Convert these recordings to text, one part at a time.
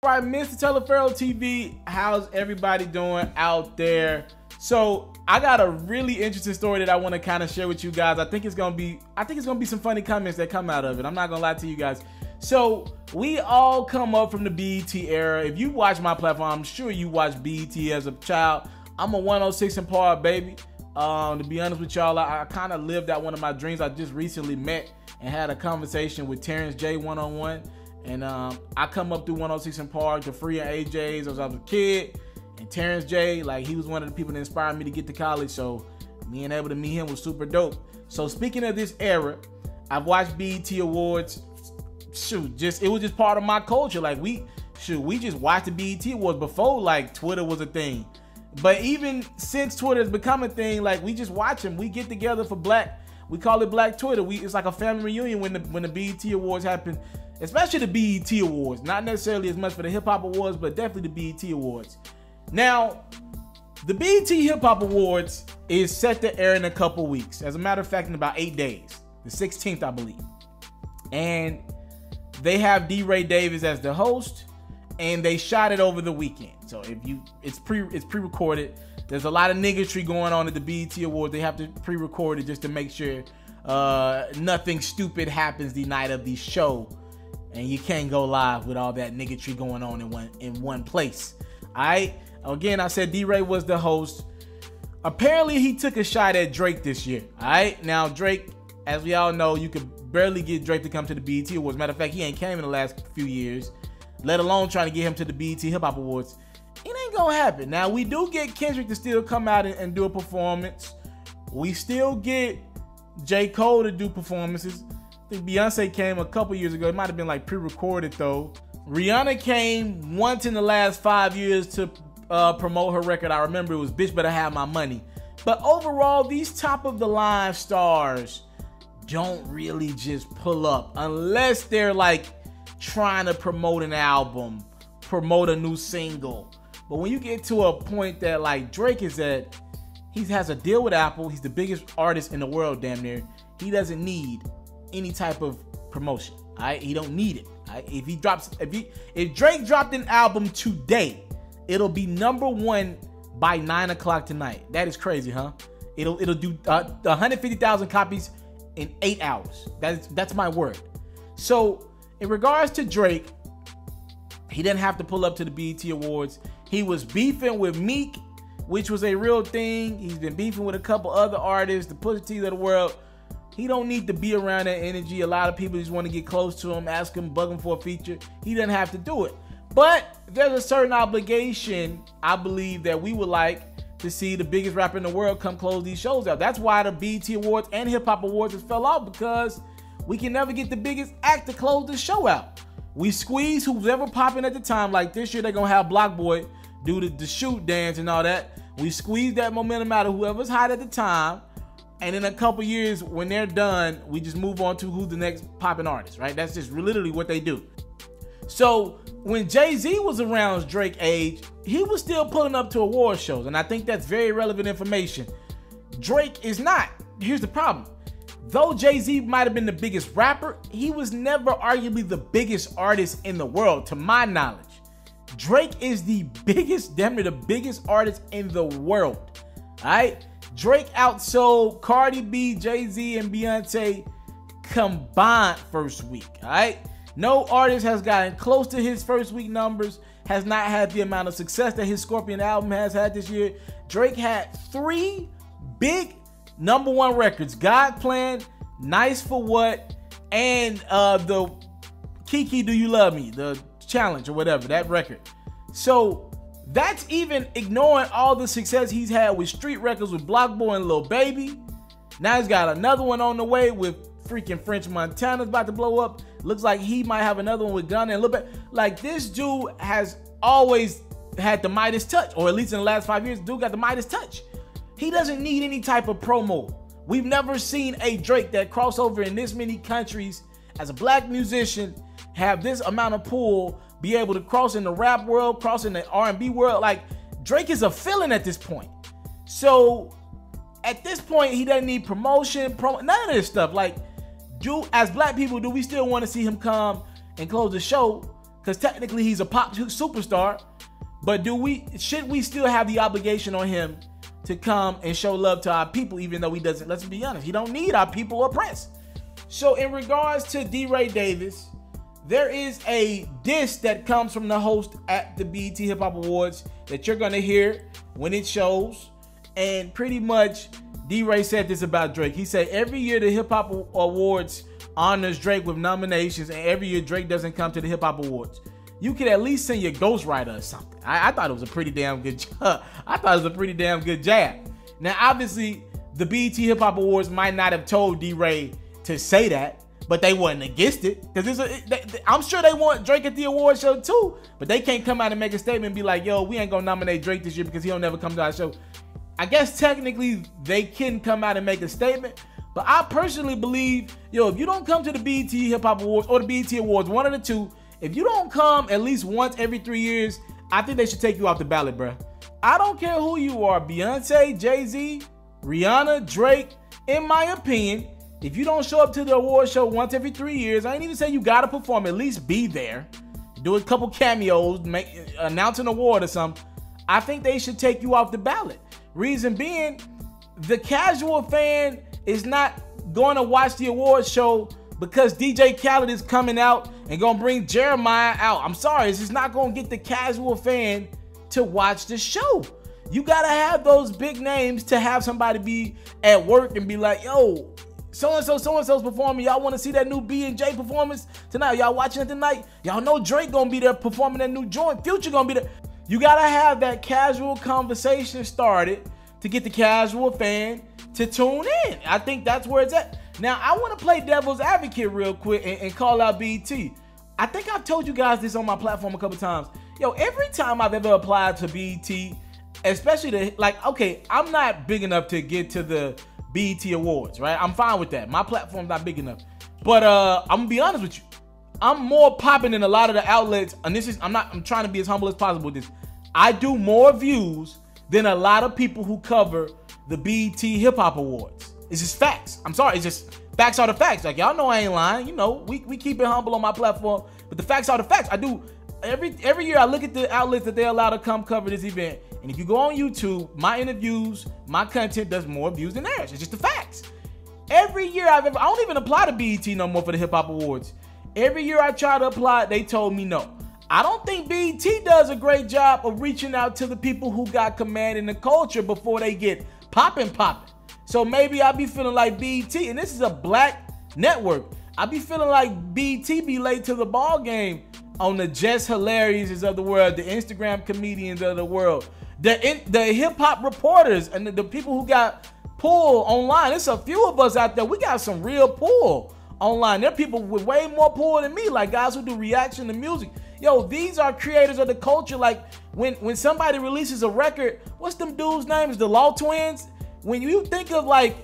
Right, Mr. Taliaferro TV, how's everybody doing out there? So I got a really interesting story that I want to kind of share with you guys. I think it's gonna be some funny comments that come out of it. I'm not gonna lie to you guys. So we all come up from the BET era. If you watch my platform, I'm sure you watched BET as a child. I'm a 106 and par baby. To be honest with y'all, I kind of lived out one of my dreams. I just recently met and had a conversation with Terrence J one-on-one. And I come up through 106 and Park, the free and AJs as I was a kid. And Terrence J, like, he was one of the people that inspired me to get to college. So being able to meet him was super dope. So speaking of this era, I've watched BET Awards. It was just part of my culture. Like, we just watched the BET Awards before, like, Twitter was a thing. But even since Twitter has become a thing, like, we just watch them. We get together for we call it Black Twitter. It's like a family reunion when the BET Awards happen. Especially the BET Awards. Not necessarily as much for the Hip Hop Awards, but definitely the BET Awards. Now, the BET Hip Hop Awards is set to air in a couple weeks. As a matter of fact, in about 8 days. The 16th, I believe. And they have Deray Davis as the host, and they shot it over the weekend. So it's pre-recorded. There's a lot of niggatry going on at the BET Awards. They have to pre-record it just to make sure nothing stupid happens the night of the show. And you can't go live with all that niggatry going on in one place. Alright? Again, I said Deray was the host. Apparently, he took a shot at Drake this year. Alright? Now, Drake, as we all know, you could barely get Drake to come to the BET Awards. Matter of fact, he ain't came in the last few years. Let alone trying to get him to the BET Hip Hop Awards. It ain't gonna happen. Now, we do get Kendrick to still come out and do a performance. We still get J. Cole to do performances. I think Beyonce came a couple years ago. It might have been like pre-recorded though. Rihanna came once in the last 5 years to promote her record. I remember it was Bitch Better Have My Money. But overall, these top of the line stars don't really just pull up unless they're like trying to promote an album, promote a new single. But when you get to a point that like Drake is at, he has a deal with Apple. He's the biggest artist in the world, damn near. He doesn't need any type of promotion. Alright, he don't need it. Right? If Drake dropped an album today, it'll be #1 by 9 o'clock tonight. That is crazy, huh? It'll do 150,000 copies in 8 hours. That's my word. So in regards to Drake, he didn't have to pull up to the BET Awards. He was beefing with Meek, which was a real thing. He's been beefing with a couple other artists, the Pusha T's of the world. He don't need to be around that energy. A lot of people just want to get close to him, ask him, bug him for a feature. He doesn't have to do it. But there's a certain obligation, I believe, that we would like to see the biggest rapper in the world come close these shows out. That's why the BET Awards and Hip Hop Awards has fell off, because we can never get the biggest act to close the show out. We squeeze who's ever popping at the time. Like this year, they're going to have Block Boy do the shoot dance and all that. We squeeze that momentum out of whoever's hot at the time. And in a couple years, when they're done, we just move on to who's the next popping artist, right? That's just literally what they do. So when Jay-Z was around Drake's age, he was still pulling up to award shows. And I think that's very relevant information. Drake is not. Here's the problem. Though Jay-Z might have been the biggest rapper, he was never arguably the biggest artist in the world, to my knowledge. Drake is the biggest, damn near the biggest artist in the world. All right? Drake outsold Cardi B, Jay-Z, and Beyonce combined first week, all right? No artist has gotten close to his first week numbers, has not had the amount of success that his Scorpion album has had this year. Drake had 3 big #1 records: God Plan, Nice for What, and the Kiki Do You Love Me, the challenge or whatever, that record. So that's even ignoring all the success he's had with street records with Block Boy and Lil Baby. Now he's got another one on the way with freaking French Montana's about to blow up. Looks like he might have another one with Gunna and Lil Baby. Like, this dude has always had the Midas touch, or at least in the last 5 years, dude got the Midas touch. He doesn't need any type of promo. We've never seen a Drake that crossover in this many countries as a black musician, have this amount of pull, be able to cross in the rap world, cross in the R&B world. Like, Drake is a villain at this point. So at this point, he doesn't need promotion, none of this stuff. Like, as black people, do we still want to see him come and close the show? because technically he's a pop superstar. But should we still have the obligation on him to come and show love to our people, even though he doesn't? Let's be honest, he don't need our people or press. So in regards to Deray Davis, there is a diss that comes from the host at the BET Hip Hop Awards that you're gonna hear when it shows. And pretty much Deray said this about Drake. He said every year the Hip Hop Awards honors Drake with nominations, and every year Drake doesn't come to the Hip Hop Awards. You could at least send your Ghostwriter or something. I thought it was a pretty damn good job. I thought it was a pretty damn good jab. Now, obviously, the BET Hip Hop Awards might not have told Deray to say that, but they wasn't against it. Because I'm sure they want Drake at the award show too, but they can't come out and make a statement and be like, yo, we ain't gonna nominate Drake this year because he don't never come to our show. I guess technically they can come out and make a statement, but I personally believe, yo, if you don't come to the BET Hip Hop Awards or the BET Awards, one of the two, if you don't come at least once every 3 years, I think they should take you off the ballot, bruh. I don't care who you are, Beyonce, Jay-Z, Rihanna, Drake. In my opinion, if you don't show up to the award show once every 3 years, I ain't even say you gotta perform, at least be there. Do a couple cameos, announce an award or something. I think they should take you off the ballot. Reason being, the casual fan is not going to watch the award show because DJ Khaled is coming out and gonna bring Jeremiah out. I'm sorry, it's just not gonna get the casual fan to watch the show. You gotta have those big names to have somebody be at work and be like, yo, so-and-so's performing. Y'all want to see that new B&J performance tonight? Y'all watching it tonight? Y'all know Drake gonna be there performing that new joint. Future gonna be there. You gotta have that casual conversation started to get the casual fan to tune in. I think that's where it's at. Now, I want to play devil's advocate real quick and call out BET. I think I've told you guys this on my platform a couple times. Yo, every time I've ever applied to BET, especially okay, I'm not big enough to get to the BET Awards, right? I'm fine with that. My platform's not big enough. But I'm gonna be honest with you. I'm more popping than a lot of the outlets, and I'm trying to be as humble as possible with this. I do more views than a lot of people who cover the BET Hip Hop Awards. It's just facts. I'm sorry, it's just facts are the facts. Like, y'all know I ain't lying. You know, we keep it humble on my platform, but the facts are the facts. I do every year I look at the outlets that they're allowed to come cover this event. And if you go on YouTube, my interviews, my content does more views than theirs. It's just the facts. Every year I don't even apply to BET no more for the Hip Hop Awards. Every year I try to apply, they told me no. I don't think BET does a great job of reaching out to the people who got command in the culture before they get popping. So maybe I be feeling like BET, and this is a black network, I be feeling like BET be late to the ball game on the Just Hilarious of the world, the Instagram comedians of the world, the hip hop reporters, and the people who got pull online. There's a few of us out there, we got some real pull online. There are people with way more pull than me, like guys who do reaction to music. Yo, these are creators of the culture. Like when somebody releases a record, what's them dudes' names? The Law Twins. When you think of like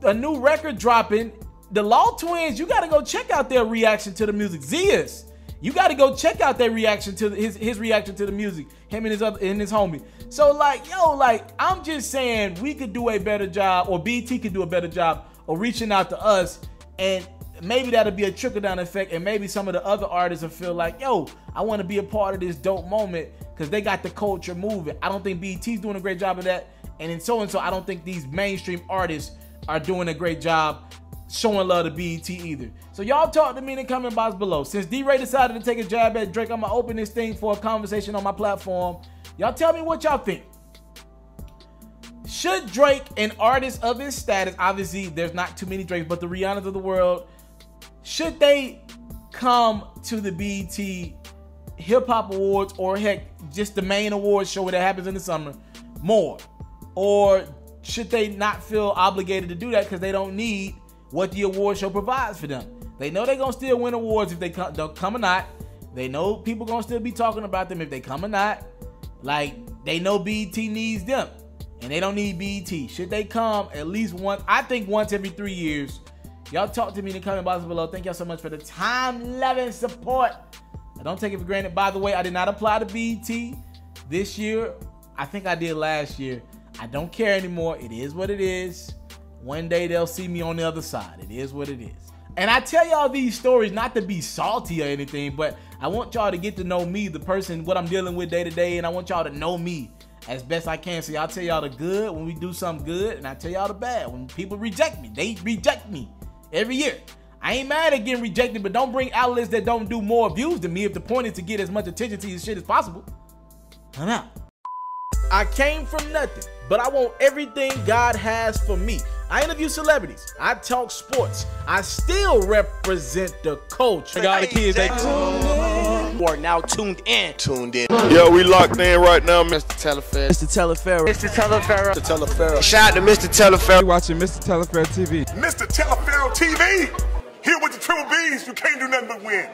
a new record dropping, the Law Twins, you gotta go check out their reaction to the music. Zias, you gotta go check out their reaction to his reaction to the music. Him and his homie. So like, yo, like I'm just saying we could do a better job, or BT could do a better job of reaching out to us, and maybe that'll be a trickle-down effect, and maybe some of the other artists will feel like, yo, I want to be a part of this dope moment because they got the culture moving. I don't think BET's doing a great job of that, and in so I don't think these mainstream artists are doing a great job showing love to BET either. So y'all talk to me in the comment box below. Since Deray decided to take a jab at Drake, I'm gonna open this thing for a conversation on my platform. Y'all tell me what y'all think. Should Drake and artists of his status, obviously there's not too many Drakes, but the Rihannas of the world, should they come to the BET Hip Hop Awards, or heck, just the main awards show that happens in the summer more? Or should they not feel obligated to do that because they don't need what the award show provides for them? They know they're going to still win awards if they don't come or not. They know people going to still be talking about them if they come or not. Like, they know BET needs them, and they don't need BET. Should they come at least once? I think once every 3 years. Y'all talk to me in the comment box below. Thank y'all so much for the time, love, and support. I don't take it for granted. By the way, I did not apply to BET this year. I think I did last year. I don't care anymore. It is what it is. One day they'll see me on the other side. It is what it is. And I tell y'all these stories not to be salty or anything, but I want y'all to get to know me, the person, what I'm dealing with day to day, and I want y'all to know me as best I can. So I'll tell y'all the good when we do something good, and I tell y'all the bad when people reject me. They reject me every year. I ain't mad at getting rejected, but don't bring outlets that don't do more views than me if the point is to get as much attention to your shit as possible. I'm out. I came from nothing, but I want everything God has for me. I interview celebrities. I talk sports. I still represent the culture. I got the kids that you are now tuned in. Yo, we locked in right now, Mr. TALIAFERRO. Mr. TALIAFERRO. Mr. TALIAFERRO. Mr. TALIAFERRO. Shout out to Mr. TALIAFERRO. You're watching Mr. TALIAFERRO TV. Mr. TALIAFERRO TV. Here with the triple B's, you can't do nothing but win.